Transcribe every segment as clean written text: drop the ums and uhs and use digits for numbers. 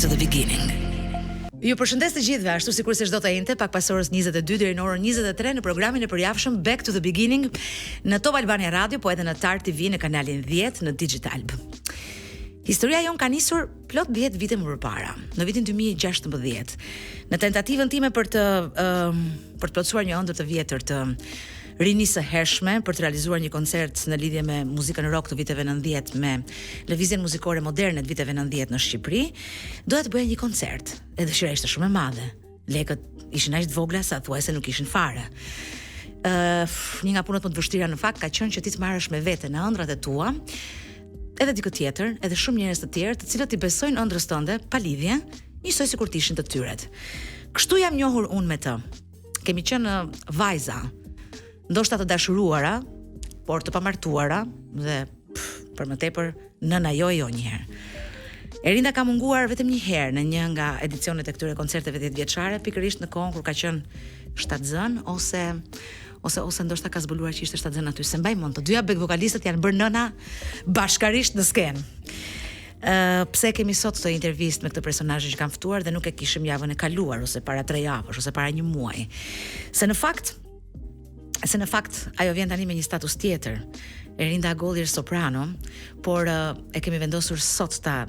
to the beginning. Ju përshëndes të gjithëve, ashtu sikur se çdo të njëjtë, pak pas orës 22 deri në orën 23 në programin e përjavshëm Back to the Beginning në Top Albania Radio, po edhe në Tar TV në kanalin 10 në Digital. Historia jon ka nisur plot 10 vite më parë, në vitin 2016, në tentativën time për të plotësuar një ëndër të vjetër të rinisë së hershme, për të realizuar një koncert në lidhje me muzikën rock të viteve 90 me lëvizjen muzikore moderne të viteve 90 në Shqipëri, doja të bëja një koncert. E dëshira ishte shumë e madhe. Lekët ishin aq të vogla sa thuajse nuk ishin fare. Një nga punët më të vështira në fakt ka qenë që ti të marrësh me vete në ëndrat e tua, edhe dikë tjetër, edhe shumë njerëz të tjerë, të cilët i besojnë ëndrës tënde pa lidhje, njësoj sikur të ishin të tyret. Kështu jam njohur unë me të. Kemi qenë vajza, ndoshta të dashuruara, por të pamartuara dhe për më tepër nëna jo njëherë. Erinda ka munguar vetëm një herë në një nga edicionet e këtyre koncerteve 10 vjeçare, pikërisht në kohën kur ka qenë shtatzën ose ndoshta ka zbuluar që ishte shtatzën aty. Se mbaj mend, të dyja back vokalistët janë bërë nëna bashkarisht në skenë. Pse kemi sot këtë intervistë me këtë personazh që kam ftuar dhe nuk e kishim javën e kaluar ose para 3 javësh ose para një muaji. Se në fakt ajo vjen tani me një status tjetër. Erinda Gollir soprano, por e kemi vendosur sot ta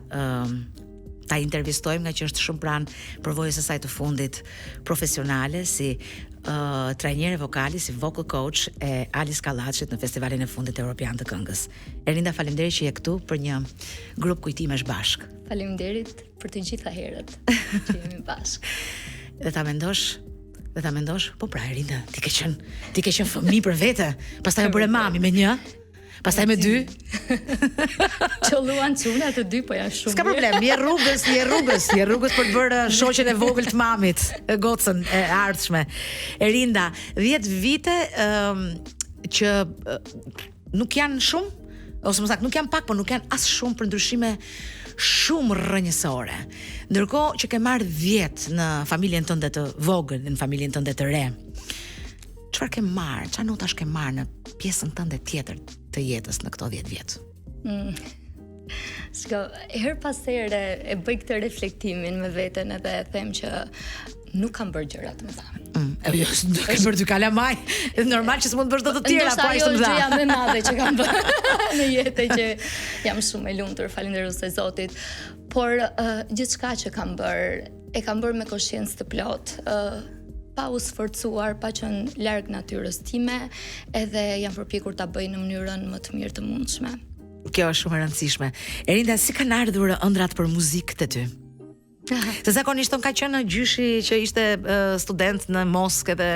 intervistojmë nga që është shumë pranë përvojës së saj të fundit profesionale si trajnere vokali, si vocal coach e Alis Kallaçit në festivalin e fundit Europian të këngës. Erinda, faleminderit që je këtu për një grup kujtimesh bashk. Faleminderit për të gjitha herët që jemi bashk. Dhe ta mendosh, po pra Erinda, ti ke qenë fëmijë për vete, pastaj e bëre mami me një, pastaj me 2. Çolluan çuna të 2, po janë shumë. S'ka problem, je rrugës për të bërë shoqen e vogël të mamit, gocën e ardhshme. Erinda, 10 vite që nuk janë shumë, ose më saktë nuk janë pak, por nuk janë as shumë për ndryshime shumë rrënjësore. Ndërkohë që ke marrë 10 në familjen tënde të vogël, në familjen tënde të re. Çfarë ke marrë? Çfarë notash ke marrë në pjesën tënde tjetër të jetës në këto 10 vjet? Her pas here e bëj këtë reflektimin me veten edhe e them që nuk kam bërë gjëra të mëdha. Nuk ke bërë dy kalamaj. Normal që s'mund të bësh dot të tjera, po ishte mëdha. Ndoshta ajo gjëja më e madhe që kam bërë në jetë që jam shumë e lumtur, falënderuese Zotit. Por gjithçka që kam bërë me koshiencë të plotë, pa u sforcuar, pa qenë larg natyrës time, edhe jam përpjekur ta bëj në mënyrën më të mirë të mundshme. Kjo është shumë e rëndësishme. Erinda, si kanë ardhur ëndrat për muzikë te ty? Se zakonisht ka qenë gjyshi që ishte student në Moskë dhe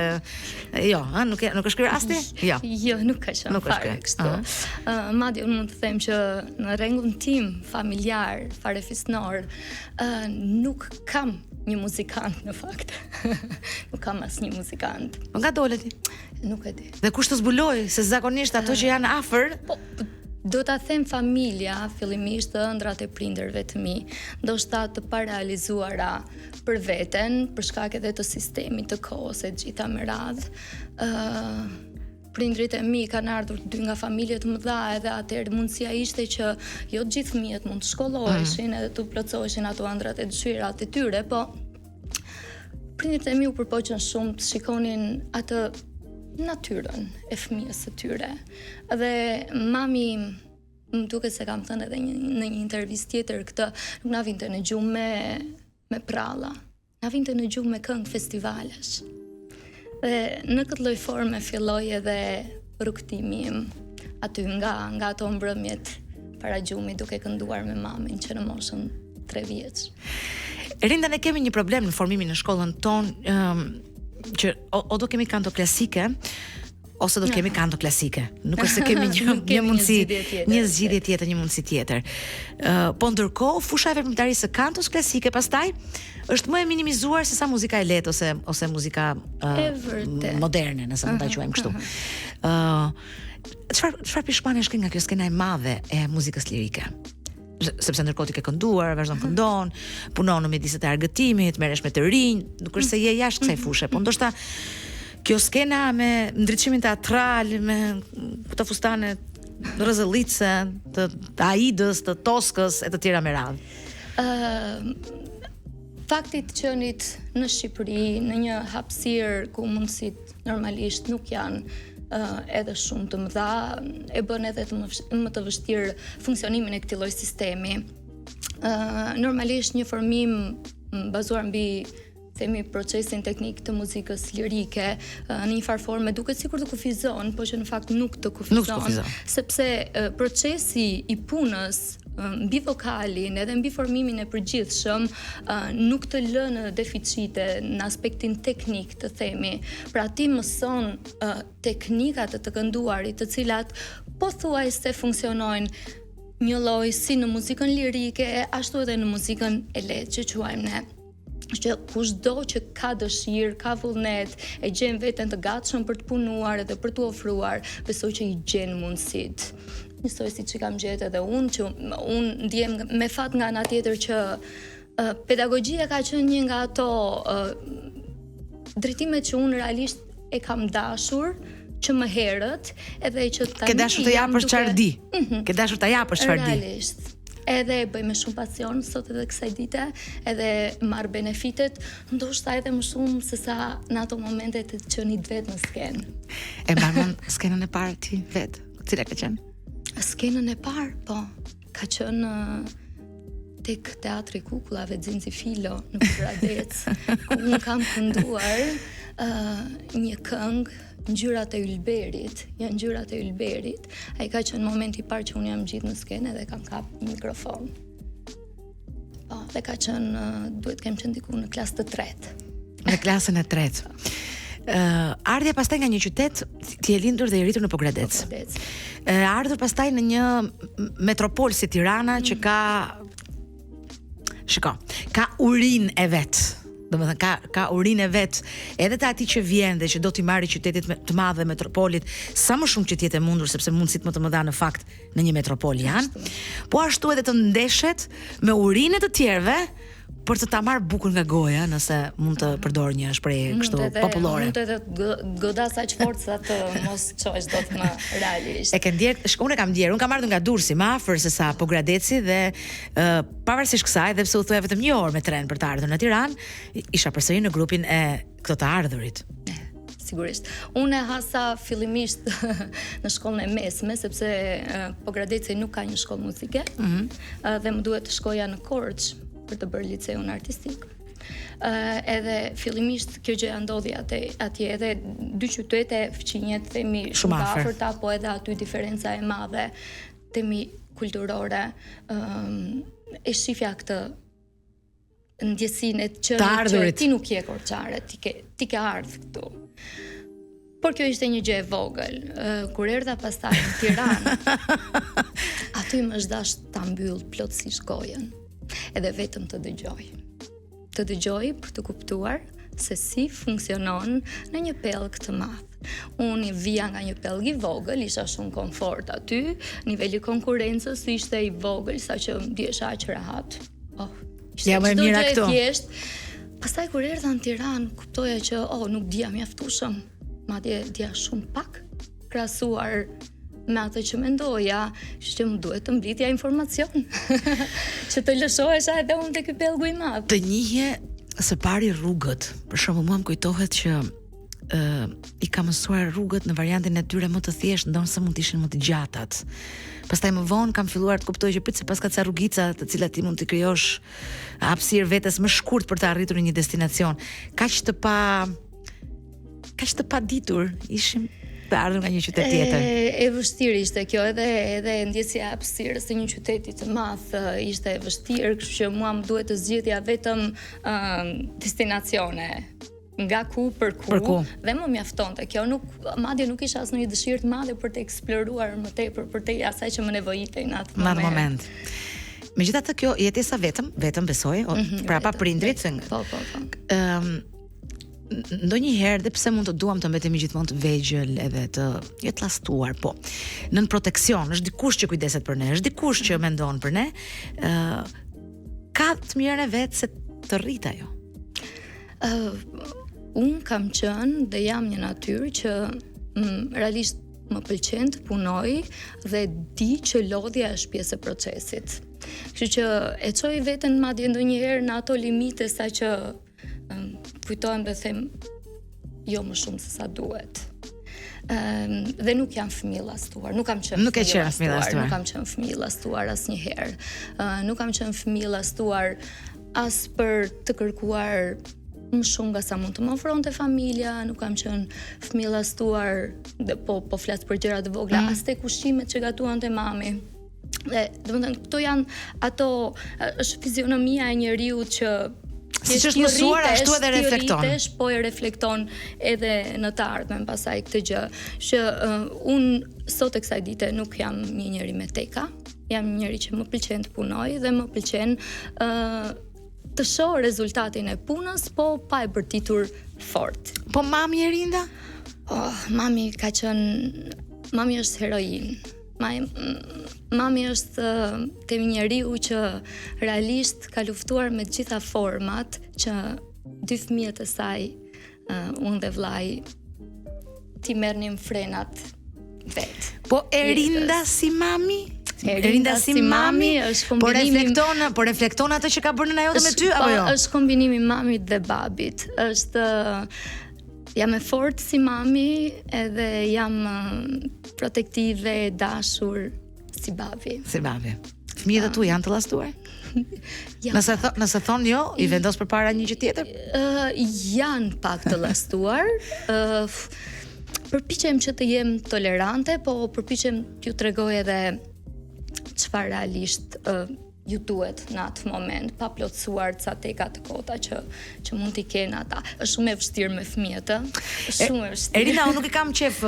nuk është ky rasti? Jo, nuk ka qenë fare kështu. Madje unë mund të them që në rregullin tim familjar, fare fisnor, nuk kam një muzikant në fakt. Nuk kam asnjë muzikant. Nga dole ti? Nuk e di. Dhe kush të zbuloi se zakonisht ato që janë afër, do ta them familja, fillimisht ëndrat e prindërve të mi, ndoshta të parealizuara për veten, për shkak edhe të sistemit të kohës e gjitha me radhë. Prindrit e mi kanë ardhur 2 nga familje të mëdha, edhe atëherë mundësia ishte që jo të gjithë fëmijët mund të shkolloheshin edhe të plotësoheshin ato ëndrat e dëshirat e tyre, po prindrit e mi u përpoqën shumë të shikonin atë natyrën e fëmijës së tyre. Dhe mami, më duket se kam thënë edhe në një intervistë tjetër këtë, nuk na vinte në gjumë me pralla, na vinte në gjumë me këngë festivalesh. Dhe në këtë lloj forme filloi edhe rrugtimi im aty nga ato mbrëmjet para gjumit, duke kënduar me mamin që në moshën 3 vjeç. Erinda, ne kemi një problem në formimin në shkollën tonë, që o do kemi kanto klasike ose do kemi kanto klasike. Nuk është se kemi një mundësi, një zgjidhje tjetër, një mundësi tjetër. Po ndërkohë fusha e veprimtarisë së kantos klasike pastaj është më e minimizuar se sa muzika e lehtë ose muzika moderne, nëse mund ta quajmë kështu. Çfarë pishmanesh ke nga kjo skena e madhe e muzikës lirike? Sepse ndërkohë ti ke kënduar, vazhdon këndon, punon në mjediset e argëtimit, merresh me të rinj, nuk është se je jashtë kësaj fushë, po ndoshta kjo skena me ndriçimin teatral, me këto fustane rrezëllice, të Aidës, të Toskës e të tjera me radhë. Fakti të qenit në Shqipëri në një hapësirë ku mundësit normalisht nuk janë edhe shumë të mëdha, e bën edhe më të vështirë funksionimin e këtij lloji sistemi. Normalisht një formim bazuar mbi procesin teknik të muzikës lirike në një farë forme duket sikur të kufizon, por që në fakt nuk të kufizon, sepse procesi i punës mbi vokalin edhe mbi formimin e përgjithshëm nuk të lë në deficite në aspektin teknik të themi. Pra ti mëson teknikat të kënduarit të cilat pothuajse funksionojnë një lloj si në muzikën lirike, ashtu edhe në muzikën e lehtë që quajmë ne. Që kushdo që ka dëshirë, ka vullnet, e gjen veten të gatshëm për të punuar edhe për të ofruar, besoj që i gjen mundësitë. Njësoj si që kam gjetë edhe unë, që unë ndjem me fat nga ana tjetër që pedagogjia ka qenë një nga ato drejtimet që unë realisht e kam dashur që më herët, edhe që tani ke dashur të japësh çfarë di. Ke dashur ta japësh çfarë di. Realisht. Edhe bëj me shumë pasion sot edhe kësaj dite, edhe marr benefitet, ndoshta edhe më shumë se sa në ato momente të qenit vet në skenë. E mbaron skenën e parë ti vet? Cila ka qenë? Skenën e parë, po, ka qenë tek Teatri Kukullave Zinzi Filo në Bradec, ku unë kam kënduar një këngë Ngjyrat e Ylberit, janë ngjyrat e Ylberit. Ai ka qenë momenti i parë që unë jam gjithë në skenë dhe kam kap mikrofon. Po, dhe ka qenë, duhet kem qenë diku në klasë të tretë. Në klasën e tretë. Ardhja pastaj nga një qytet, ti je lindur dhe i rritur në Pogradec. Ardhur pastaj në një metropol si Tirana që ka urinë e vet. Domethënë ka urinë e vet edhe të atij që vjen dhe që do t'i marrë qytetit të madh dhe metropolit, sa më shumë që t'jetë mundur, sepse mundësit më të mëdha në fakt në një metropol janë, po ashtu edhe të ndeshet me urinë të tjerëve për të ta marrë bukën nga goja, nëse mund të përdor një shprehje kështu popullore. Mund të godas aq fort sa të mos çosh dot më realisht. E ke ndjer, unë kam ndjer, unë kam ardhur nga Durrësi, më afër se sa Pogradeci dhe pavarësisht kësaj, dhe pse u thoya vetëm një orë me tren për të ardhur në Tiranë, isha përsëri në grupin e këto të ardhurit. Sigurisht. Unë hasa fillimisht në shkollën e mesme, sepse Pogradeci nuk ka një shkollë muzike, dhe më duhet të shkoja në Korçë për të bërë liceun artistik. Edhe fillimisht kjo gjë ndodhi atje, edhe dy qytete fqinjet themi shumë të afërta, po edhe aty diferenca e madhe themi kulturore, e shifja këtë ndjesinë që ti nuk je korçare, ti ke ardhur këtu. Por kjo ishte një gjë e vogël. Kur erdha pastaj në Tiranë, aty më zgdash ta mbyll plotësisht gojën. Edhe vetëm të dëgjoj për të kuptuar se si funksionon në një pellg të madh. Unë vija nga një pellg i vogël, isha shumë komfort aty, niveli konkurrencës ishte i vogël, saqë ndjesha aq rehat. Ja më mirë këtu. Pastaj kur erdha në Tiranë, kuptoja që nuk dija mjaftueshëm, madje dija shumë pak krahasuar me atë që mendoja, që më duhet të mblidhja informacion, që të lëshohesha edhe unë të ky pellgu i madh. Të njihje së pari rrugët, për shembull mua më kujtohet që i kam mësuar rrugët në variantin e tyre më të thjeshtë, ndonse mund të ishin më të gjatat. Pastaj më vonë kam filluar të kuptoj që prit sipas ka ca rrugica të cilat ti mund të krijosh hapësirë vetes më shkurt për të arritur një destinacion. Kaq të paditur ishim të ardhur nga një qytet tjetër. E vështirë ishte kjo, edhe ndjesja e hapësirës së një qyteti të madh ishte e vështirë, kështu që mua më duhet të zgjidhja vetëm destinacione. Nga ku për ku, dhe më mjaftonte. Kjo madje nuk isha asnjë dëshirë të madhe për të eksploruar më tepër për të asaj që më nevojitej në atë moment. Megjithatë kjo jetesa vetëm besoj, pra pa prindrit. Po. Ndonjëherë, dhe pse mund të duam të mbetemi gjithmonë të vegjël edhe të jetë llastuar, po nën proteksion, është dikush që kujdeset për ne, është dikush që mendon për ne, ka të mirën e vet se të rrit ajo. Unë kam qenë dhe jam një natyrë që realisht më pëlqen të punoj dhe di që lodhja është pjesë e procesit. Kështu që e çoj veten madje ndonjëherë në ato limite sa që kujtohem dhe them jo më shumë se sa duhet. Dhe nuk jam fëmijë llastuar, nuk kam qenë fëmijë llastuar asnjëherë. Nuk kam qenë fëmijë llastuar as për të kërkuar më shumë nga sa mund të më ofronte familja, nuk kam qenë fëmijë llastuar, po flas për gjëra të vogla, as tek ushqimet që gatuante mami. Dhe domethënë këto janë ato, është fizionomia e njeriu që siç është mësuar ashtu edhe reflekton. Po e reflekton edhe në të ardhmen pasaj këtë gjë, që unë sot e kësaj dite nuk jam një njeri me teka, jam një njeri që më pëlqen të punoj dhe më pëlqen të shoh rezultatin e punës, po pa e bërtitur fort. Po mami Erinda? Mami është heroin. Mami është kemi njeriu që realisht ka luftuar me të gjitha format që 2 fëmijët e saj, unë dhe vllai, ti merrnim frenat vet. Po Erinda si mami? Erinda si mami është kombinimi, po reflekton atë që ka bërë nëna jote me ty apo jo? Është kombinimi mamit dhe babit. Jam e fortë si mami edhe jam protektive e dashur si babi. Si babi. Fëmijët e tu janë të llastuar? Nëse thon jo, i vendos përpara një gjë tjetër? Janë pak të llastuar. Përpiqem që të jem tolerante, po përpiqem t'ju tregoj edhe çfarë realisht ju duhet në atë moment, pa plotësuar ca teka të kota që mund t'i kenë ata. Është shumë e vështirë me fëmijët, shumë e vështirë. Erinda, unë nuk i kam qef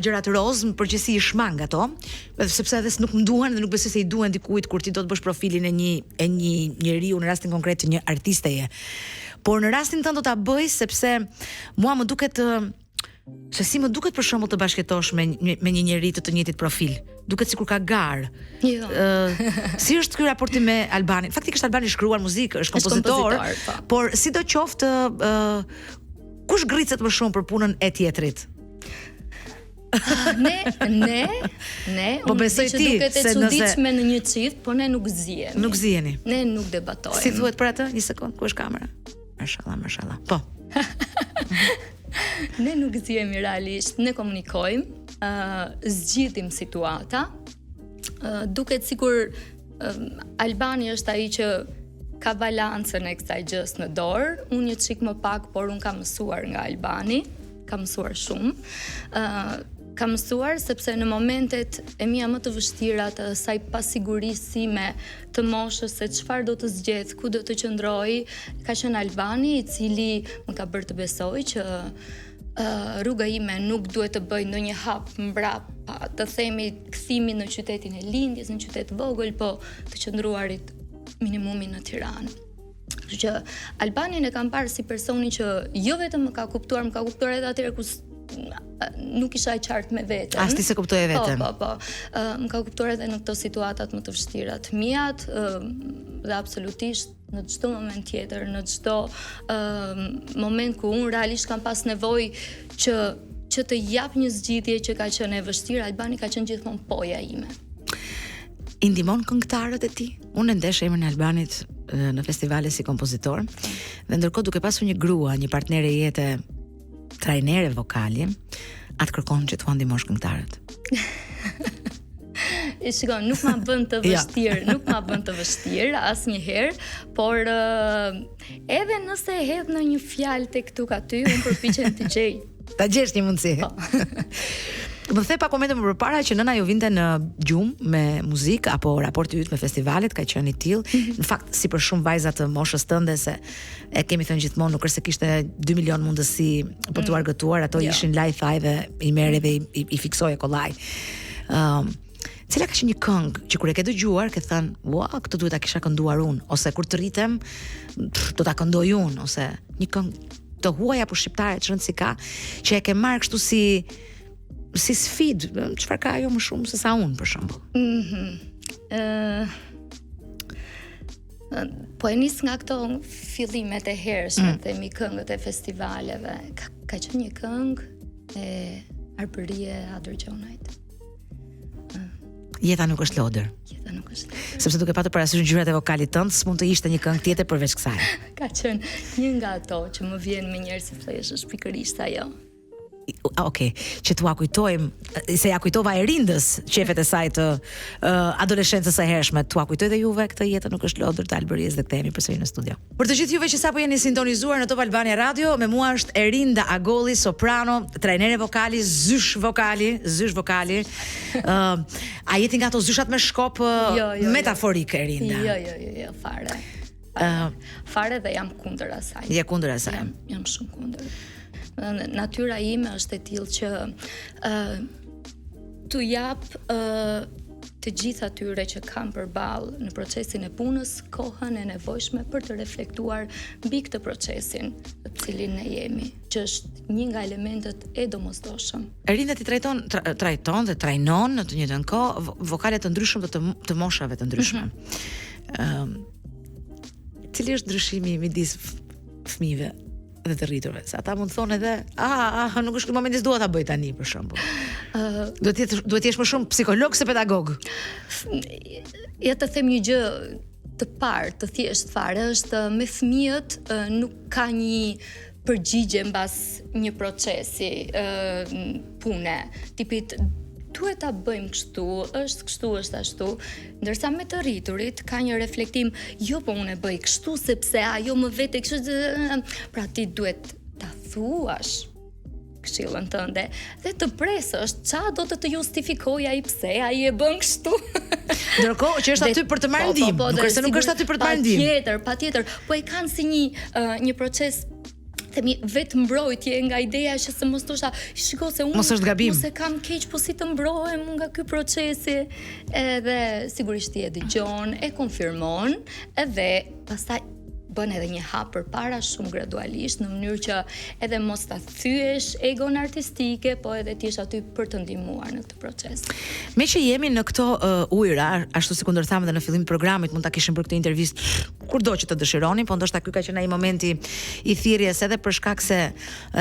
gjërat roz, në përgjithësi i shmang ato, sepse edhe nuk më duhen dhe nuk besoj se i duhen dikujt kur ti do të bësh profilin e një njeriu, në rastin konkret të një artisteje. Por në rastin tënd do ta bëj sepse mua më duket se si më duket për shembull të bashkëtosh me një njeri të njëjtit profil. Duket sikur ka garë. Jo. Si është ky raporti me Albanin? Faktikisht Albani shkruar muzikë, është kompozitor, por sidoqoftë kush gricet më shumë për punën e tjetrit? Ne, po besoj ti duket e çuditshme në një çift, po ne nuk zihemi. Nuk ziheni. Ne nuk debatojmë. Si thuhet për atë? Një sekond, ku është kamera? Mashallah. Po. Ne nuk zihemi realisht, ne komunikojmë, zgjidhim situata. Duket sikur Albani është ai që ka balancën e kësaj gjës në dorë, unë një çik më pak, por unë kam mësuar nga Albani, kam mësuar shumë. Kam mësuar sepse në momentet e mia më të vështira të saj pasigurisime të moshës se çfarë do të zgjedh, ku do të qëndroj, ka qenë Albani i cili më ka bërë të besoj që rruga ime nuk duhet të bëj ndonjë hap mbrapa, të themi kthimi në qytetin e lindjes, në qytet vogël, po të qëndruarit minimumi në Tiranë. Kështu që Albanin e kam parë si personin që jo vetëm më ka kuptuar edhe atëherë kur nuk isha e qartë me veten. As ti se kuptoje veten. Po. Më ka kuptuar edhe në këto situatat më të vështira të mijat, dhe absolutisht në çdo moment tjetër, në çdo moment ku unë realisht kam pas nevojë që të jap një zgjidhje që ka qenë e vështirë, Albani ka qenë gjithmonë poja ime. I ndihmon këngëtarët e ti? Unë ndesh emrin e Albanit në festivale si kompozitor, dhe ndërkohë duke pasur një grua, një partnere jete, trajnere vokali, atë kërkon që t'u ndihmosh këngëtarët. Shikon, nuk ma bën të vështirë asnjëherë, por edhe nëse e hedh në një fjalë tek këtu aty, unë përpiqem të gjej. Ta gjesh një mundësi. Më the pa komente më përpara që nëna jo vinte në gjumë me muzikë apo raporti yt me festivalet ka qenë i tillë. Në fakt si për shumë vajza të moshës tënde, se e kemi thënë gjithmonë, nuk është se kishte 2 milion mundësi për t'u argëtuar, ato ishin live thaj dhe i merri dhe i fiksoje kollaj. Cila ka qenë një këngë që kur e ke dëgjuar ke thënë, "Ua, këtë duhet ta kisha kënduar unë", ose kur të rritem do ta këndoj unë, ose një këngë të huaj apo shqiptare që rëndësi ka, që e ke marrë kështu si sfid, çfarë ka ajo më shumë se sa unë për shembull. Po e nis nga këto fillimet e hershme, themi këngët e festivaleve. Ka qenë një këngë e Arbërie Other Gjonajt. Jeta nuk është lodër. Jeta nuk është lodër. Sepse duke patur parasysh ngjyrat e vokalit tënd, s'mund të ishte një këngë tjetër përveç kësaj. Ka qenë një nga ato që më vjen më njerëz si flesh është pikërisht ajo. Okej, që t'ua kujtojmë se ja kujtova Erindës qefet e saj të adoleshencës së hershme. T'ua kujtoj dhe juve këtë Jeta nuk është lodër të Albëries dhe kthehemi përsëri në studio. Për të gjithë juve që sapo jeni sintonizuar në Top Albania Radio, me mua është Erinda Agolli, soprano, trajnere vokali, zysh vokali. A jeti nga ato zyshat me shkop metaforik, Erinda? Jo, fare. Fare dhe jam kundër asaj. Je kundër asaj. Jam shumë kundër. Natyra ime është e tillë që t'u jap të gjithë atyre që kam përballë në procesin e punës kohën e nevojshme për të reflektuar mbi këtë procesin të cilin ne jemi, që është një nga elementet e domosdoshëm. Erinda ti trajton dhe trajnon në të njëjtën kohë vokale të ndryshme të moshave të ndryshme. Cili është ndryshimi midis fëmijëve dhe të rriturve? Sa ata mund të thonë edhe, nuk është ky momenti s'dua ta bëj tani për shembull. Duhet të jesh më shumë psikolog se pedagog. Ja të them një gjë të parë, të thjeshtë fare, është me fëmijët nuk ka një përgjigje mbas një procesi pune, tipit duhet ta bëjmë kështu, është kështu, është ashtu, ndërsa me të rriturit ka një reflektim, jo po unë e bëj kështu sepse ajo më vete kështu, pra ti duhet ta thuash këshillën tënde dhe të presësh ç'a do të justifikojë ai pse ai e bën kështu. Ndërkohë që është aty për të marrë ndihmë, nuk është aty për të marrë ndihmë. Patjetër, po e kanë si një proces themi vetë mbrojtje nga ideja që se mos thosha, shiko se unë mos e kam keq, po si të mbrohem nga ky procesi, edhe sigurisht i e dëgjon, e konfirmon, edhe pastaj bën edhe një hap përpara shumë gradualisht në mënyrë që edhe mos ta thyesh egon artistike, po edhe ti je aty për të ndihmuar në këtë proces. Me që jemi në këto ujëra, ashtu si kundërthamë dhe në fillim të programit, mund ta kishim për këtë intervistë kurdo që të dëshironi, po ndoshta ky ka qenë ai momenti i thirrjes edhe për shkak se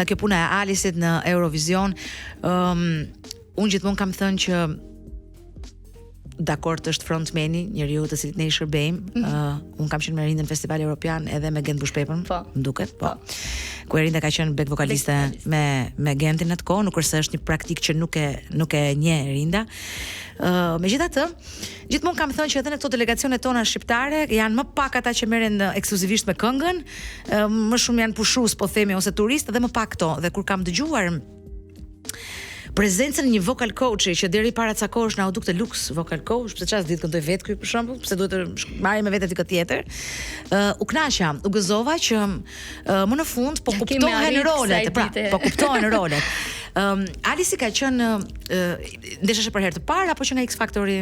kjo puna e Alisit në Eurovision, unë gjithmonë kam thënë që dakord është frontmeni, njeriu të cilit ne i shërbejmë. Unë kam qenë me Erindën në Festival Evropian edhe me Gent Bushpepën, më duket, po. Ku Erinda ka qenë back vokaliste me Gentin në atë kohë, nuk është se është një praktik që nuk e njeh Erinda. Megjithatë, gjithmonë kam thënë që edhe në këto delegacionet tona shqiptare janë më pak ata që merren ekskluzivisht me këngën, më shumë janë pushues, po themi, ose turistë, dhe më pak këto. Dhe kur kam dëgjuar prezencën një vocal coachi që deri para ca kohësh na u dukte luks vocal coach, pse çfarë ditë këndoj vetë ky për shembull, pse duhet të marrë me vete dikë tjetër. U kënaqa, u gëzova që më në fund po kuptohen rolet, po kuptohen rolet. Alisi ka qenë ndeshësh për herë të parë apo që nga X Factori?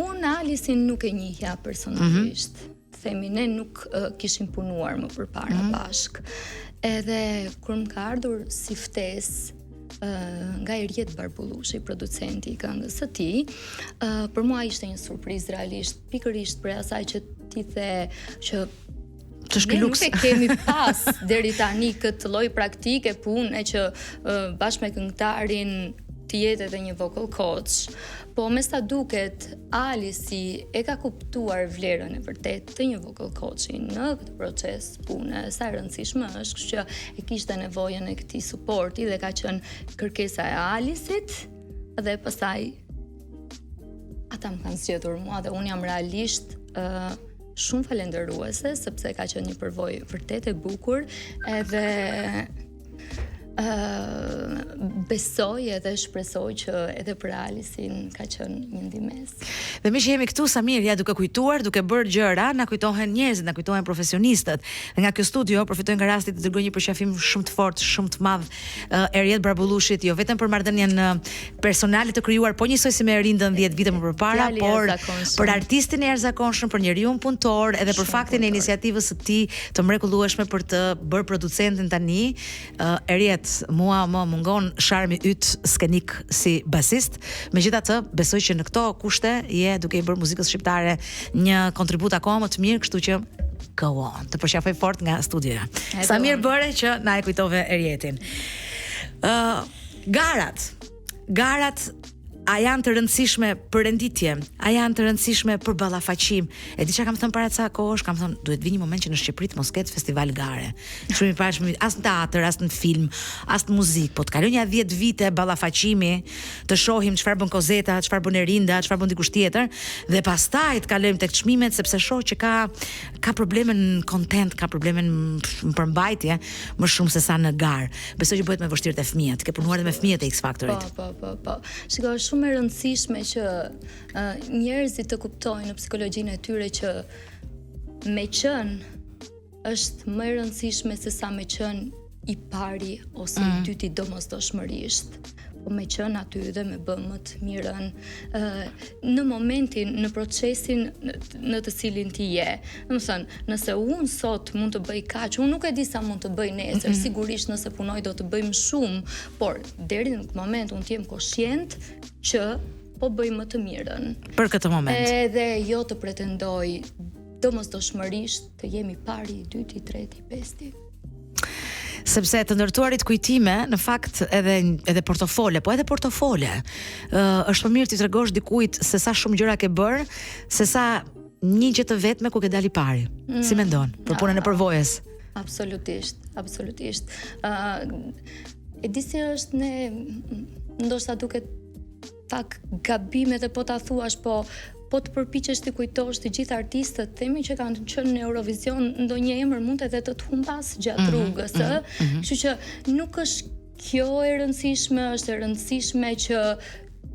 Unë Alisin nuk e njihja personalisht. Themi ne nuk kishim punuar më përpara bashk. Edhe kur më ka ardhur si ftesë nga Erjet Barbullushi, producenti i këngës së tij, për mua ishte një surprizë realisht, pikërisht për asaj që ti the që nuk e kemi pas deri tani këtë lloj praktike pune që bashkë me këngëtarin të jetë edhe një vocal coach, po me sa duket Alisi e ka kuptuar vlerën e vërtet të një vocal coachi në këtë proces pune, sa e rëndësishme është, kështu që e kishte nevojën e këtij suporti dhe ka qenë kërkesa e Alisit, dhe pastaj ata më kanë zgjedhur mua dhe unë jam realisht shumë falendëruese sepse ka qenë një përvojë vërtet e bukur, edhe besoj edhe shpresoj që edhe për Alisin ka qenë një ndihmës. Dhe me që jemi këtu, Samir, ja duke kujtuar, duke bërë gjëra, na kujtohen njerëzit, na kujtohen profesionistët. Dhe nga kjo studio përfitojnë nga rasti të dërgoj një përqafim shumë të fortë, shumë të madh Erjet Barbullushit, jo vetëm për marrëdhënien personale të krijuar, po njësoj si me Erindën 10 vite më përpara, por për artistin e jashtëzakonshëm, për njeriu punëtor, edhe për faktin e iniciativës së tij të mrekullueshme për të bërë producentin tani. Erjet, mua më mungon sharmi yt skenik si basist. Megjithatë, besoj që në këto kushte je duke i bërë muzikës shqiptare një kontribut akoma më të mirë, kështu që go on. Të përqafoj fort nga studioja. Samir bëre që na e kujtove Erjetin. Garat a janë të rëndësishme për renditje, a janë të rëndësishme për ballafaqim. E di çka kam thënë para ca kohësh, kam thënë duhet vi një moment që në Shqipëri të mos ketë festival gare. Shumë i pashëm as në teatr, as në film, as në muzikë, po të kalojnë ja 10 vite ballafaqimi, të shohim çfarë bën Kozeta, çfarë bën Erinda, çfarë bën dikush tjetër, dhe pastaj të kalojmë tek çmimet sepse shoh që ka probleme në content, ka probleme në përmbajtje më shumë se sa në garë. Besoj që bëhet më vështirë te fëmijët. Ke punuar edhe me fëmijët e X Factorit. Po. Shikoj, shumë e rëndësishme që njerëzit të kuptojnë në psikologjinë e tyre që me qenë është më e rëndësishme se sa me qenë i pari ose i dyti domosdoshmërisht. Po me qenë aty dhe me bë më të mirën në momentin, në procesin në të cilin ti je. Domethënë, nëse unë sot mund të bëj kaq, unë nuk e di sa mund të bëj nesër, sigurisht nëse punoj do të bëj më shumë, por deri në këtë moment unë jem koshient që po bëj më të mirën. Për këtë moment. Edhe jo të pretendoj domosdoshmërisht të jemi pari, i dyti, i treti, i pesti. Sepse të ndërtuarit kujtime, në fakt edhe portofole, po edhe portofole, është më mirë ti tregosh dikujt se sa shumë gjëra ke bër, se sa një gjë të vetme ku ke dali pari. Si mendon për punën e përvojës? Absolutisht. E di se është ndoshta duket pak gabim edhe po ta thuash, po të përpiqesh të kujtosh të gjithë artistët, themi që kanë qenë në Eurovision, ndonjë emër mund edhe të humbas gjatë rrugës, Kështu që nuk është kjo e rëndësishme, është e rëndësishme që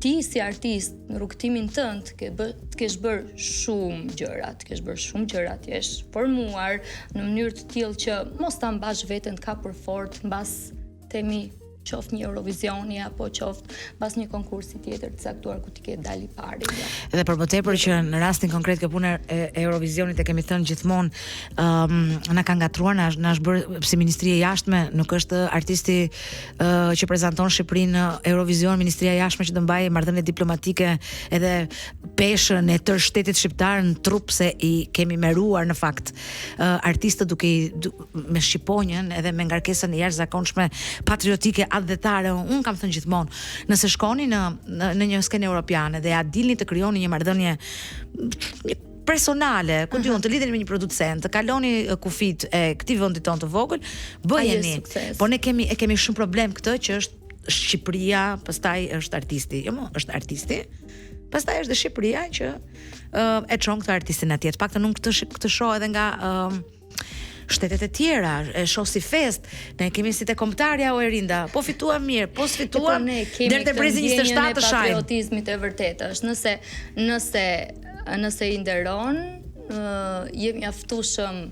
ti si artist në rrugtimin tënd të kesh bërë shumë gjëra, të jesh formuar në mënyrë të tillë që mos ta mbash veten të kapur fort mbas themi qoftë një Eurovisioni apo qoftë pas një konkursi tjetër të caktuar ku ti ke dali pari. Dhe për më tepër që në rastin konkret ke punë e Eurovisionit e kemi thënë gjithmonë na ka ngatruar, na është bërë si Ministria e Jashtme, nuk është artisti që prezanton Shqipërinë në Eurovision, Ministria e Jashtme që të mbajë marrëdhënie diplomatike edhe peshën e tërë shtetit shqiptar në trup, se i kemi meruar në fakt artistët duke me shqiponjën edhe me ngarkesën e jashtëzakonshme patriotike adhetare. Unë kam thënë gjithmonë, nëse shkoni në një skenë europiane dhe ja dilni të krijoni një marrëdhënie personale, ku diun, të lidheni me një producent, të kaloni kufit e këtij vendi ton të vogël, bëjeni. Po ne kemi shumë problem këtë që është Shqipëria, pastaj është artisti. Jo, është artisti. Pastaj është dhe Shqipëria që e çon këtë artistin atje. Të paktën unë këtë shoh edhe nga shtetet e tjera, e shoh si fest. Ne kemi si te kombëtarja o Erinda, po fituam mirë, po s'fituam, deri te brezi 27 të shajnë. Patriotizmit e vërtetë është nëse i nderon, jemi aftueshëm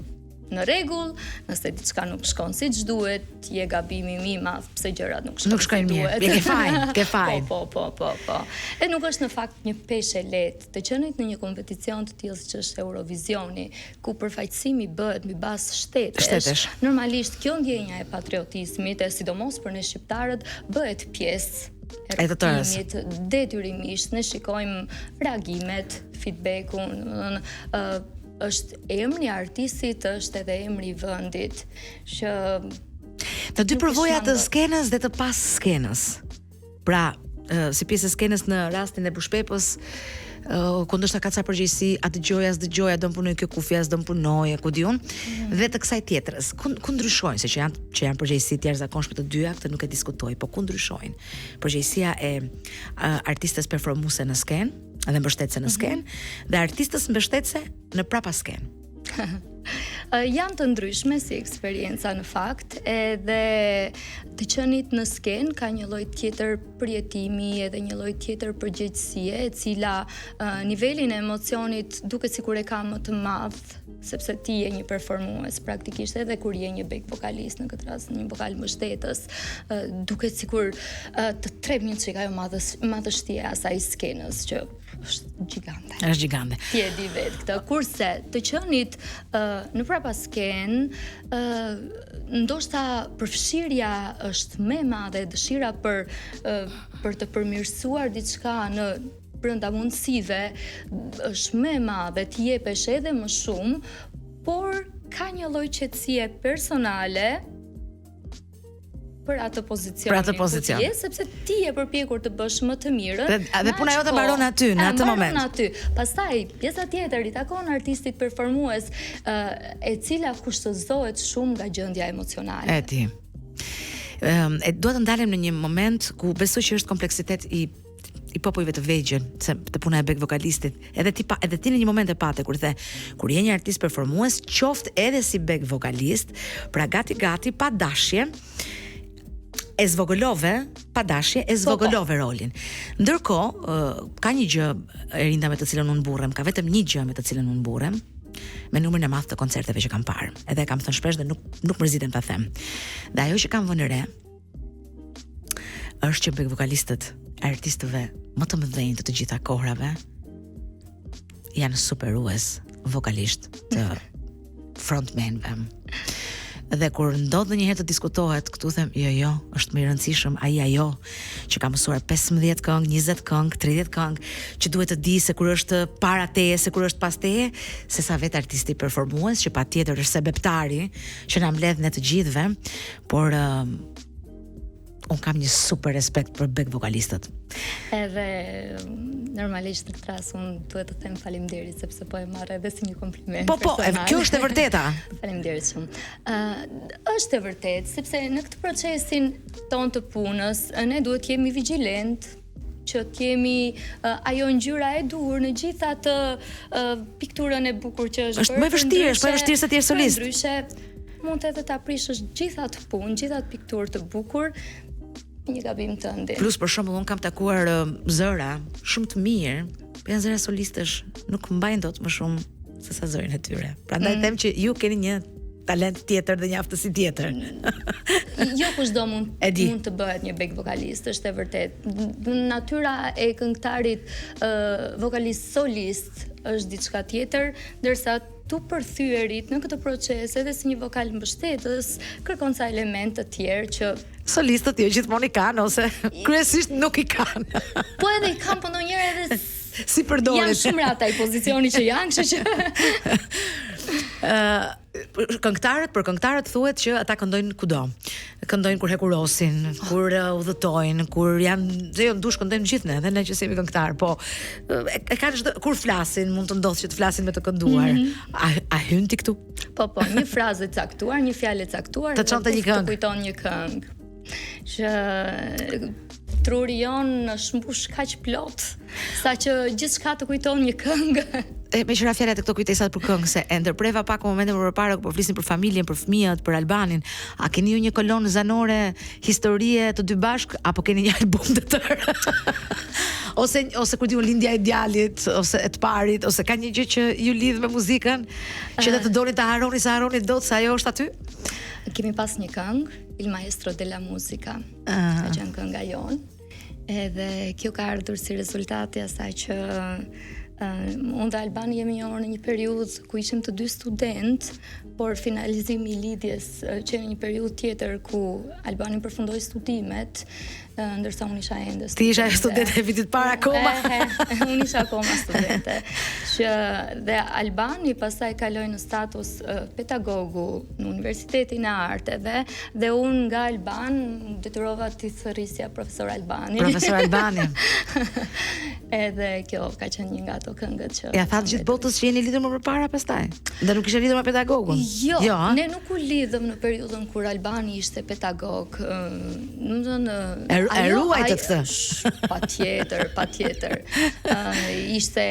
në rregull, nëse diçka nuk shkon siç duhet, je gabimi im i madh pse gjërat nuk shkojnë mirë. Ke fajin. Po. E nuk është në fakt një peshë lehtë të qenit në një kompeticion të tillë siç është Eurovisioni, ku përfaqësimi bëhet mbas shtetësh. Normalisht kjo ndjenja e patriotizmit, e sidomos për ne shqiptarët, bëhet pjesë e rrugtimit, detyrimisht ne shikojmë reagimet, feedbackun, është emri i artistit, është edhe emri i vendit, që të dy përvojat të skenës dhe të pas skenës. Pra, si pjesë e skenës në rastin e Bushpepës, ku ndoshta ka ca përgjegjësi, a dëgjoja, do punoj kjo kufja, do punoj, ku diun, dhe të kësaj tjetrës. Ku ndryshojnë, se që janë përgjegjësi të jashtëzakonshme të dyja, këtë nuk e diskutoj, po ku ndryshojnë? Përgjegjësia e artistes performuese në skenë dhe mbështetëse në skenë, dhe artistës mbështetëse në prapa skenë. Janë të ndryshme si eksperienca në fakt, edhe të qenit në skenë ka një lloj tjetër përjetimi edhe një lloj tjetër përgjegjësie, e cila nivelin e emocionit duket sikur e ka më të madh, sepse ti je një performues praktikisht, edhe kur je një back vokalist, në këtë rast një vokal mbështetës, duket sikur të trep një çik ajo madhështia e asaj skenës që është gjigante. Ti e di vetë këtë. Kurse të qenit në prapa skenë, ndoshta përfshirja është më e madhe, dëshira për të përmirësuar diçka në brenda mundësive është më e madhe, ti jepesh edhe më shumë, por ka një lloj qetësie personale për atë pozicion. Për atë pozicion. Sepse ti je përpjekur të bësh më të mirën. Dhe puna jote mbaron aty në atë moment. Mbaron aty. Pastaj pjesa tjetër i takon artistit performues, e cila kushtëzohet shumë nga gjendja emocionale. E ti. Duhet të ndalem në një moment ku besoj që është kompleksitet i popujve të vegjël, se të puna e back vokalistit. Edhe ti në një moment e pate kur je një artist performues, qoftë edhe si back vokalist, pra gati pa dashje, e zvogëlove pa dashje, e zvogëlove rolin. Ndërkohë, ka një gjë Erinda me të cilën unë burrem, ka vetëm një gjë me të cilën unë burrem, me numrin e madh të koncerteve që kam parë. Edhe kam thënë shpesh dhe nuk mërzitem ta them. Dhe ajo që kam vënë re është që back vokalistët e artistëve më të mëdhenj të gjitha kohrave janë superues vokalisht të frontmenve. Dhe kur ndodh ndonjëherë të diskutohet, këtu them, jo, është më i rëndësishëm ajo që ka mësuar 15 këngë, 20 këngë, 30 këngë, që duhet të di se kur është para teje, se kur është pas teje, se sa vetë artisti performues, që patjetër është sebeptari që na mbledh ne të gjithëve, por unë kam një super respekt për back vokalistët. Edhe normalisht në tras unë duhet të them faleminderit sepse po e marr edhe si një kompliment. Po, kjo është e vërteta. Faleminderit shumë. Është e vërtetë sepse në këtë procesin ton të punës ne duhet të jemi vigjilent, që të jemi ajo ngjyra e duhur në gjithë atë pikturën e bukur që është më e vështirë, është më e vështirë se të jesh solist. Ndryshe mund edhe ta prishësh gjithë atë punë, gjithë atë pikturë të bukur, një gabim tënd. Plus për shembull un kam takuar zëra shumë të mirë, por janë zëra solistësh, nuk mbajnë dot më shumë se sa zërin e tyre. Prandaj them që ju keni një talent tjetër dhe një aftësi tjetër. Jo kushdo mund të bëhet një back vokalist, është e vërtetë. Natyra e këngëtarit vokalist solist është diçka tjetër, ndërsa tu përthyerit në këtë proces edhe si një vokal mbështetës kërkon ca elemente të tjerë që solistët jo gjithmonë i kanë ose kryesisht nuk i kanë. Po edhe i kanë, po ndonjëherë edhe si përdoren. Janë shumë rata i pozicioni që janë, kështu që për këngëtarët thuhet që ata këndojnë kudo. Këndojnë kur hekurosin, kur udhëtojnë, kur janë ndush këndojnë gjithë ne, edhe ne që jemi këngëtar, po e kanë çdo kur flasin, mund të ndodhë që të flasin me të kënduar. A hyn ti këtu? Po, një frazë e caktuar, një fjalë e caktuar, të çonte një këngë. Të kujton një këngë. Që truri jon është mbush kaq plot, saqë gjithçka të kujton një këngë. Me qëra fjallat e këto kujtesat për këngë, se e ndërpreva pak momente më përpara ku po flisim për familjen, për fëmijët, për Albanin. A keni ju një kolonë zanore, historie të dy bashk, apo keni një album të tërë? ose kur diu lindja e djalit, ose e të parit, ose ka një gjë që ju lidh me muzikën, që dhe të doni ta harroni sa harroni dot se ajo është aty? Kemi pas një këngë, Il Maestro della Musica, ka qenë kënga jonë, edhe kjo ka ardhur si rezultati asaj që unë dhe Albani jemi në një periudhë ku ishim të dy student, por finalizimi i lidhjes që në një periudhë tjetër ku Albani përfundoi studimet, ndërsa unë isha ende studente. Ti isha studente e vitit para akoma? Unë isha akoma studente. Dhe Albani pastaj kaloi në status pedagogu në Universitetin e Arteve, dhe unë nga Alban detyrova të thërrisja profesor Albani. Profesor Albani. Edhe kjo ka qenë një nga ato këngët që ja thatë gjithë botës që jeni lidhur më përpara pastaj. Dhe nuk ishe lidhur me pedagogun. Jo, ne nuk u lidhëm në periudhën kur Albani ishte pedagog. E ruajtët këtë. Patjetër. Ishte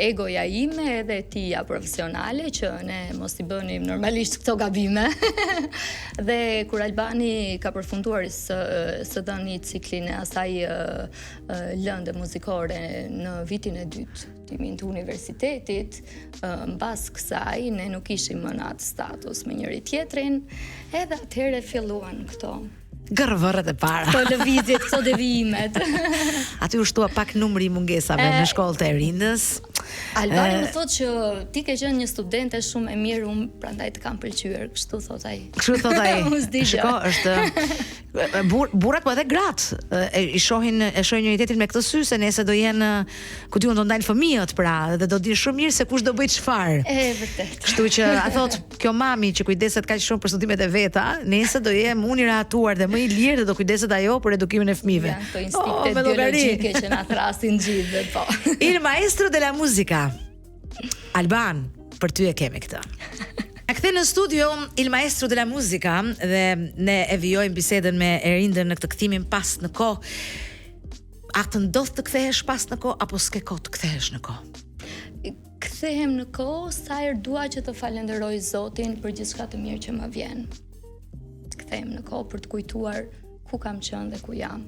egoja ime edhe tia profesionale që ne mos i bënim normalisht këto gabime. Dhe kur Albani ka përfunduar së dëni ciklin e asaj lëndë muzikore në vitin e dytë timin të universitetit, mbas kësaj ne nuk ishim më në atë status me njëri tjetrin, edhe atëherë filluan këto gërvërët e para. Këto lëvizjet, këto devijimet. Aty u shtua pak numri i mungesave në shkollë të Erindës. Albani më thotë që ti ke qenë një studente shumë e mirë, unë prandaj të kam pëlqyer, kështu thot ai. Shiko, është burrat po edhe gratë e shohin njëri tjetrin me këtë sy se nëse do jenë ku diun do ndajnë fëmijët pra dhe do dinë shumë mirë se kush do bëj çfarë. Vërtet. Kështu që a thot kjo mami që kujdeset kaq shumë për studimet e veta, nëse do jem unë i rahatuar dhe më i lirë dhe do kujdeset ajo për edukimin e fëmijëve. Janë këto instinktet biologjike që na thrasin gjithë po. Il maestro della musica. Alban, për ty e kemi këtë. A kthe në studio il maestro della musica dhe ne e vijojmë bisedën me Erindën në këtë kthimin pas në kohë. A të ndodh të kthehesh pas në kohë apo s'ke kohë të kthehesh në kohë? Kthehem në kohë sa herë dua që të falenderoj Zotin për gjithçka të mirë që më vjen. Kthehem në kohë për të kujtuar ku kam qenë dhe ku jam.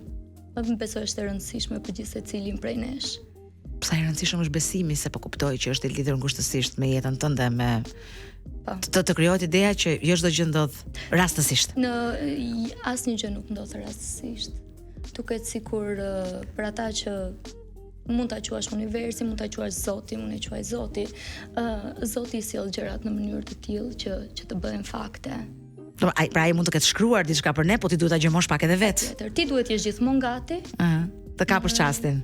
Më besoj është e rëndësishme për gjithë secilin prej nesh. Sa e rëndësishëm është besimi se po kuptoj që është e lidhur ngushtësisht me jetën tënde me të krijohet ideja që jo çdo gjë ndodh rastësisht. Në asnjë gjë nuk ndodh rastësisht. Duket sikur për ata që mund ta quash universi, mund ta quash Zoti, mund e quaj Zoti. Zoti sjell gjërat në mënyrë të tillë që të bëhen fakte. Pra ai mund të ketë shkruar diçka për ne, po ti duhet ta gjemosh pak edhe vet. Ti duhet të jesh gjithmonë gati. Të kapësh çastin.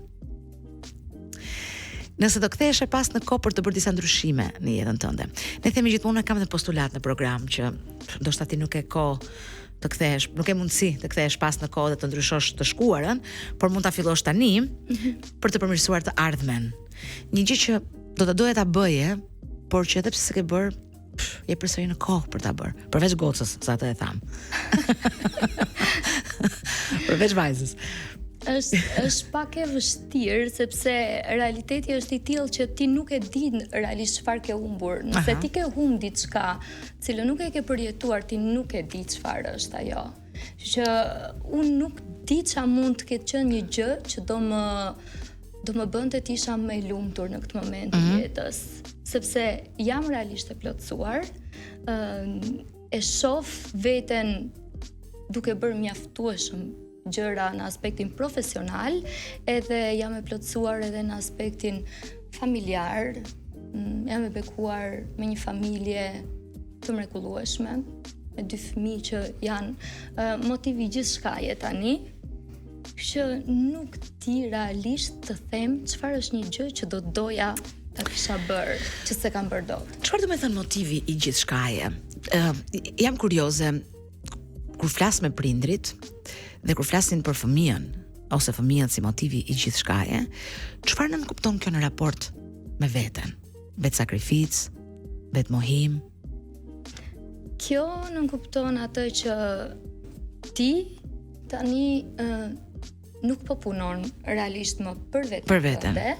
Nëse do kthehesh pas në kohë për të bërë disa ndryshime në jetën tënde. Ne themi gjithmonë kam një postulat në program që ndoshta ti nuk e kohë të kthehesh, nuk e mundësi të kthehesh pas në kohë dhe të ndryshosh të shkuarën, por mund ta fillosh tani për të përmirësuar të ardhmen. Një gjë që do ta doje ta bëje, por që edhe pse s'e ke bër, je përsëri në kohë për ta bërë. Përveç gocës, sa atë e tham. Përveç vajzës. është pak e vështirë sepse realiteti është i tillë që ti nuk e di realisht çfarë ke humbur. Nëse ti ke humbur diçka, cilën nuk e ke përjetuar, ti nuk e di çfarë është ajo. Që unë nuk di ç'a mund të ketë qenë një gjë që do më bënte të isha më e lumtur në këtë moment të jetës, sepse jam realisht e plotësuar, e shoh veten duke bërë mjaftueshëm gjëra në aspektin profesional, edhe jam e plotësuar edhe në aspektin familjar. Jam e bekuar me një familje të mrekullueshme, me 2 fëmijë që janë motivi gjithçkaje tani, që nuk di realisht të them çfarë është një gjë që do doja ta kisha bërë, që s'e kam bërë dot. Çfarë do të thënë motivi i gjithçkaje? Jam kurioze kur flas me prindrit dhe kur flasin për fëmijën ose fëmijët si motivi i gjithçkaje, çfarë nën kupton kjo në raport me veten? Vetë sakrificë, vetë mohim? Kjo nën kupton atë që ti tani nuk po punon realisht më për veten tënde,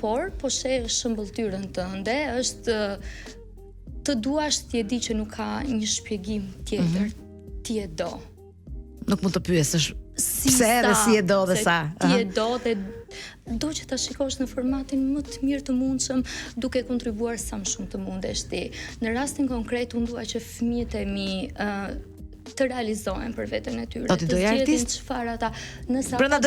por po sheh shëmbulltyrën tënde, është të duash ti e di që nuk ka një shpjegim tjetër, ti e do. Nuk mund të pyesësh pse dhe si e do dhe sa. Ti e do dhe do që ta shikosh në formatin më të mirë të mundshëm, duke kontribuar sa më shumë të mundesh ti. Në rastin konkret unë dua që fëmijët e mi të realizohen për veten e tyre. Do t'i doja artist? Çfarë ata, nëse brenda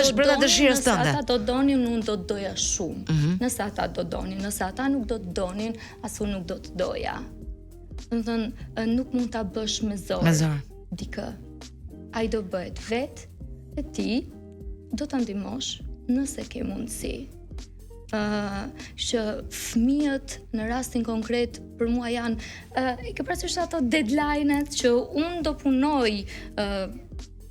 dëshirës tënde. Nëse ata do donin, unë do të doja shumë. Nëse ata do donin, nëse ata nuk do të donin, as unë nuk do të doja. Domethënë, nuk mund ta bësh me zor. Me zor. Dikë. Ai do bëhet vet, e ti do ta ndihmosh nëse ke mundësi. Që fëmijët në rastin konkret për mua janë e ke parasysh ato deadline-et që unë do punoj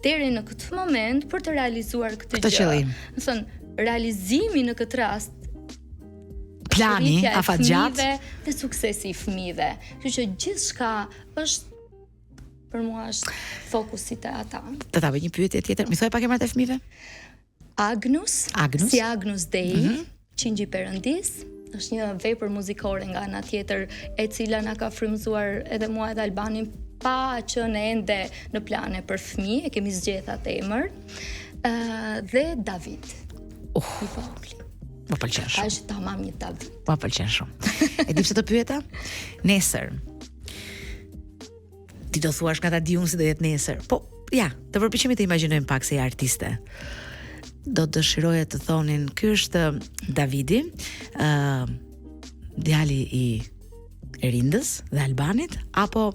deri në këtë moment për të realizuar këtë gjë. Qëllim. Do thënë, realizimi në këtë rast, plani afatgjatë dhe suksesi i fëmijëve. Kështu që gjithçka është për mua është fokusi te ata. Të ta bëj një pyetje tjetër. Mi thoj pak emrat e fëmijëve? Agnus, si Agnus Dei, Qingji Perëndis, është një vepër muzikore nga ana tjetër e cila na ka frymëzuar edhe mua edhe Albanin pa qenë ende në plane për fëmijë, e kemi zgjedhur atë emër. Dhe David. I vogël. Më pëlqen shumë. Është tamam një David. Më pëlqen shumë. E di pse të pyeta? Nesër. Ti do thuash nga ta di unë si do jetë nesër. Po, ja, të përpiqemi të imagjinojmë pak se je artiste. Do të dëshiroje të thonin, ky është Davidi, djali i Erindës dhe Albanit, apo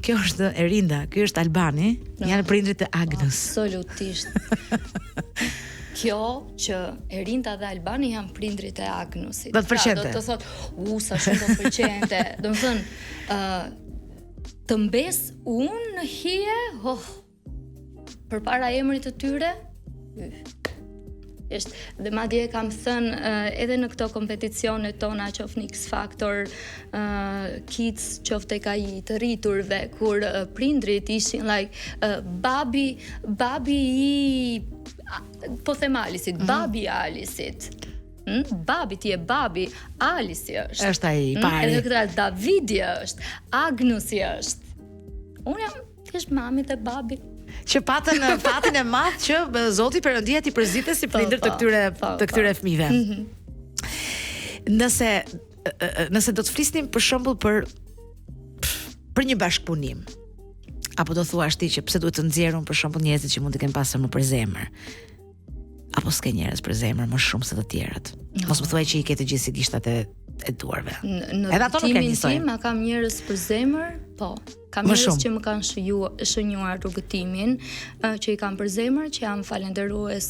kjo është Erinda, ky është Albani, janë prindrit e Agnës. Absolutisht. Kjo që Erinda dhe Albani janë prindrit e Agnusit. 10%. Do të thotë, sa shumë do përqente. Do të thënë, të mbes unë në hije, përpara emrit të tyre, dhe madje kam thënë edhe në këto kompeticionet tona, qoftë në X Factor, Kids, qoftë tek ai të rriturve, kur prindrit ishin babi i po them Alisit, babi i Alisit. Babi ti e babi, Alisi është. Është ai i pari. Edhe këta Davidi është, Agnusi është. Unë jam thjesht mami dhe babi. Që patën fatin e madh që Zoti Perëndia ti përzitet si prindër të këtyre fëmijëve. Nëse do të flisnim për shembull për një bashkëpunim, apo do thuash ti që pse duhet të nxjerrun për shembull njerëzit që mund të kenë pasur më për zemër, apo s'ke njerëz për zemër më shumë se të tjerët. Mos më thuaj që i ke të gjithë si gishtat e duarve. Edhe ato nuk kanë njësoj. Ma kam njerëz për zemër, po. Kam njerëz që më kanë shënjuar rrugëtimin, që i kam për zemër, që jam falenderues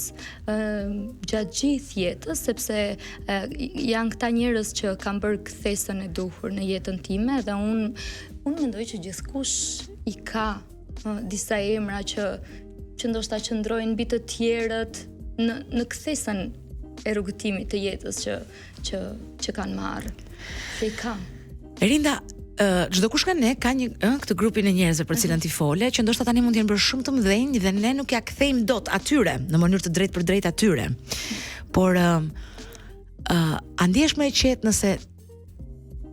gjatë gjithë jetës, sepse janë këta njerëz që kanë bërë kthesën e duhur në jetën time, dhe unë mendoj që gjithkush i ka disa emra që ndoshta qëndrojnë mbi të tjerët në kthesën e rrugëtimit të jetës që kanë marrë. Se i kam. Erinda, çdo kush nga ne ka këtë grupin e njerëzve për cilën ti fole, që ndoshta tani mund të jenë bërë shumë të mëdhenj dhe ne nuk ja kthejmë dot atyre në mënyrë të drejtë për drejtë atyre. Por a ndihesh më e qetë nëse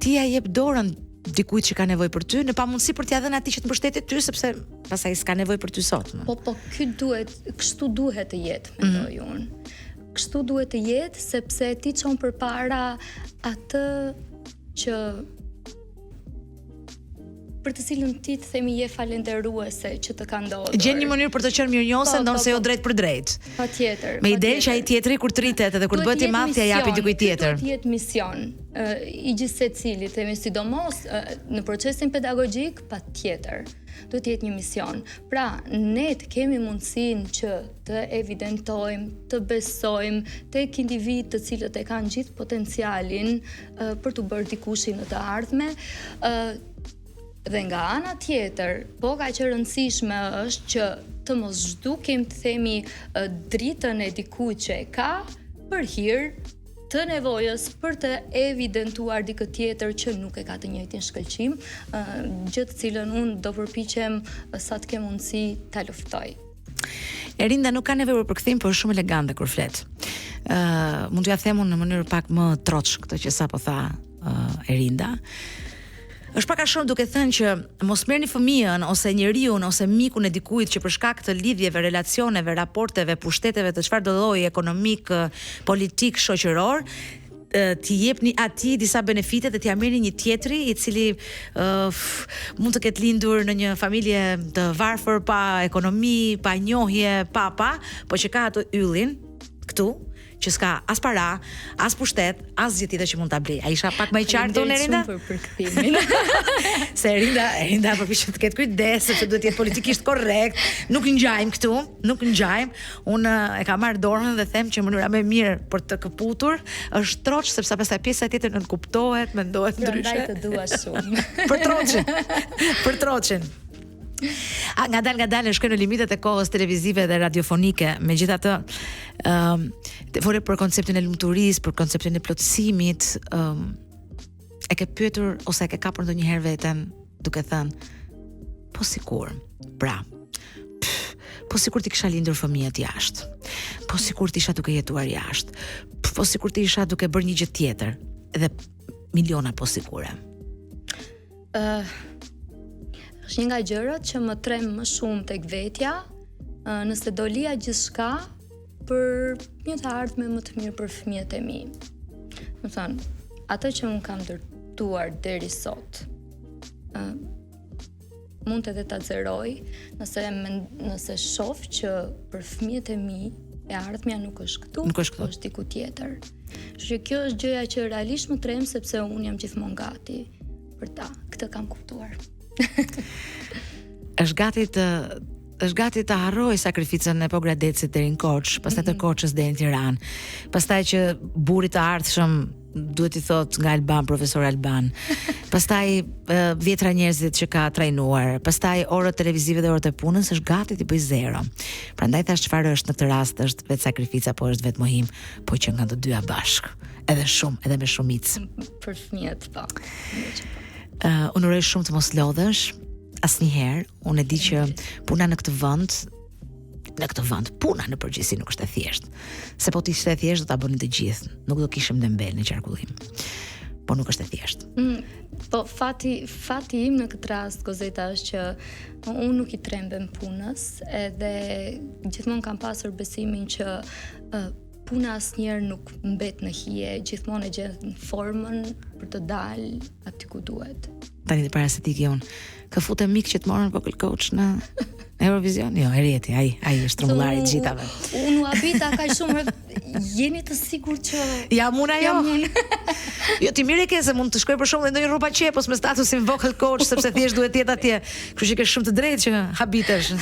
ti ja jep dorën dikujt që ka nevojë për ty, në pamundësi për t'ia dhënë atij që të mbështetet ty, sepse pastaj s'ka nevojë për ty sot. Po, kështu duhet të jetë, mendoj unë. Kështu duhet të jetë, sepse ti çon përpara atë që për të cilën ti të themi je falenderuese që të ka ndodhur. Gjen një mënyrë për të qenë mirënjohëse, ndoshta jo drejt për drejt. Patjetër. Me idenë që ai tjetri kur të rritet edhe kur të bëhet i madh t'ia japi dikujt tjetër. Duhet të jetë mision i gjithë secilit, themi sidomos në procesin pedagogjik, patjetër. Duhet të jetë një mision. Pra, ne të kemi mundësinë që të evidentojmë, të besojmë tek individ të cilët e kanë gjithë potencialin për të bërë dikushi në të ardhme. Dhe nga ana tjetër, po ka që rëndësishme është që të mos zhdukim të themi dritën e dikujt që e ka për hir të nevojës për të evidentuar dikë tjetër që nuk e ka të njëjtin shkëlqim, gjë të cilën unë do përpiqem sa të kem mundësi ta luftoj. Erinda nuk ka nevojë për përkthim, por është shumë elegante kur flet. Mund t'ja them unë në mënyrë pak më troç këtë që sapo tha Erinda. Është pak a shumë duke thënë që mos merrni fëmijën ose njeriun ose mikun e dikujt që për shkak të lidhjeve, relacioneve, raporteve, pushteteve të çfarëdo lloji ekonomik, politik, shoqëror, t'i jepni atij disa benefite dhe t'ia merrni një tjetri i cili mund të ketë lindur në një familje të varfër, pa ekonomi, pa njohje, po që ka atë yllin këtu, që s'ka as para, as pushtet, as gjë tjetër që mund ta blej. A isha pak më i qartë tonë Erinda? Për përkthimin. Se Erinda përpiqet të ketë kujdes, sepse duhet të jetë politikisht korrekt. Nuk ngjajmë këtu, nuk ngjajmë. Unë e kam marrë dorën dhe them që mënyra më e mirë për të këputur është troç, sepse pastaj pjesa tjetër nuk kuptohet, mendohet ndryshe. Prandaj të dua shumë. Për troçin. Për troçin. Ngadalë shkoj në limitet e kohës televizive dhe radiofonike. Megjithatë, fole për konceptin e lumturisë, për konceptin e plotësimit, e ke pyetur ose e ke kapur ndonjëherë veten duke thënë, po sikur. Pra, po sikur ti kisha lindur fëmijët jashtë. Po sikur ti isha duke jetuar jashtë. Po sikur ti isha duke bërë një gjë tjetër. Dhe miliona po sikure. Është një nga gjërat që më trem më shumë tek vetja, nëse do lija gjithçka për një të ardhme më të mirë për fëmijët e mi. Më thënë, atë që unë kam ndërtuar deri sot, mund edhe ta zeroj nëse shoh që për fëmijët e mi e ardhmja nuk është këtu, është diku tjetër. Kështu që kjo është gjëja që realisht më trem, sepse unë jam gjithmonë gati për ta. Këtë kam kuptuar. është gati të harroj sakrificën e Pogradecit deri në Korçë, pastaj të Korçës deri në Tiranë. Pastaj që burri të ardhshëm duhet i thot nga Alban, profesor Alban. Pastaj vjetra njerëzit që ka trajnuar, pastaj orët televizive dhe orët e punës, është gati të bëj zero. Prandaj thash çfarë është në këtë rast, është vetë sakrifica, po është vetë mohim, po që nga të dyja bashkë. Edhe shumë, edhe me shumicë. Për fëmijët, po. Unë uroj shumë të mos lodhesh asnjëherë. Unë e di që puna në këtë vend, puna në përgjithësi nuk është e thjeshtë. Se po të ishte e thjeshtë do ta bënin të gjithë. Nuk do kishim dembel në qarkullim. Po nuk është e thjeshtë. Po fati im në këtë rast, Gozeta, është që unë nuk i trembem punës, edhe gjithmonë kam pasur besimin që puna asnjëherë nuk mbet në hije, gjithmonë e gjen formën për të dalë aty ku duhet. Tani para se ti unë, ka futur mik që të morën vocal coach në Eurovision? Jo, Erieti, ai është trumbullari i gjithave. Unë u habita kaq shumë, jeni të sigurt që jam unë ajo? Jam unë. Jo, ti mirë ke se mund të shkoj për shembull ndonjë rrupa qepos me statusin vocal coach sepse thjesht duhet të jetë atje. Kështu që ke shumë të drejtë që habitesh.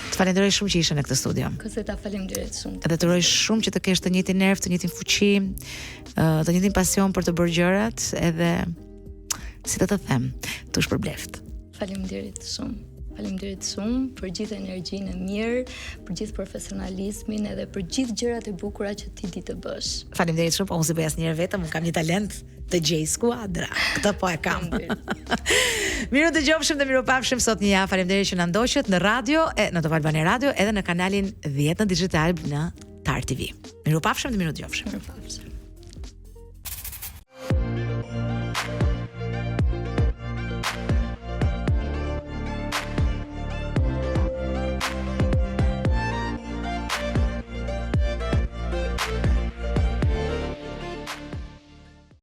Të falenderoj shumë që ishe në këtë studio. Gozeta, faleminderit shumë. Edhe të uroj shumë që të kesh të njëjtin nerv, të njëjtin fuqi, të njëjtin pasion për të bërë gjërat, edhe si të them, të shpërbleft. Faleminderit shumë. Faleminderit shumë për gjithë energjinë e mirë, për gjithë profesionalizmin edhe për gjithë gjërat e bukura që ti di të bësh. Faleminderit shumë, po unë si bëj asnjëherë vetëm, unë kam një talent të gjej skuadra. Këtë po e kam. Mirë dëgjofshim dhe miropafshim sot një javë. Faleminderit që na ndoqët në radio, në Top Albania Radio, edhe në kanalin 10 në digital në Tar TV. Miropafshim dhe mirë dëgjofshim. Mirupafshim.